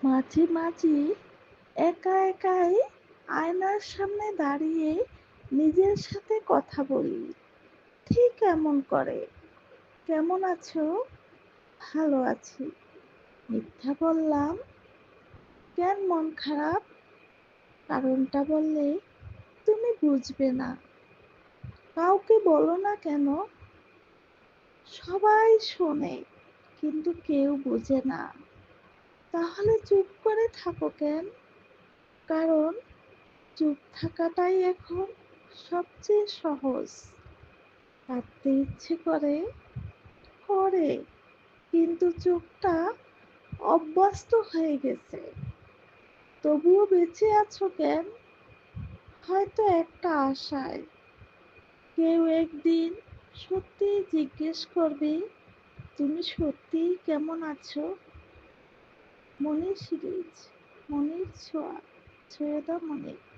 মাঝে মাঝে একা একাই আয়নার সামনে দাঁড়িয়ে নিজের সাথে কথা বলি। ঠিক এমন করে, কেমন আছো? ভালো আছি। মিথ্যা বললাম। কেন মন খারাপ? কারণটা বললে তুমি বুঝবে না। কাউকে বলো না কেন? সবাই শোনে, কিন্তু কেউ বোঝে না। তাহলে চুপ করে থাকো কেন? কারণ চুপ থাকাটাই এখন সবচেয়ে সহজ। কাঁদতে ইচ্ছে করে, করে, কিন্তু চোখটা অভ্যস্ত হয়ে গেছে। তবুও বেঁচে আছো কেন? হয়তো একটা আশায়। কেউ একদিন সত্যিই জিজ্ঞেস করবে, তুমি সত্যিই কেমন আছো? মনির সিরিজ, মনির ছোঁয়া, ছুঁয়ে দাও মনির।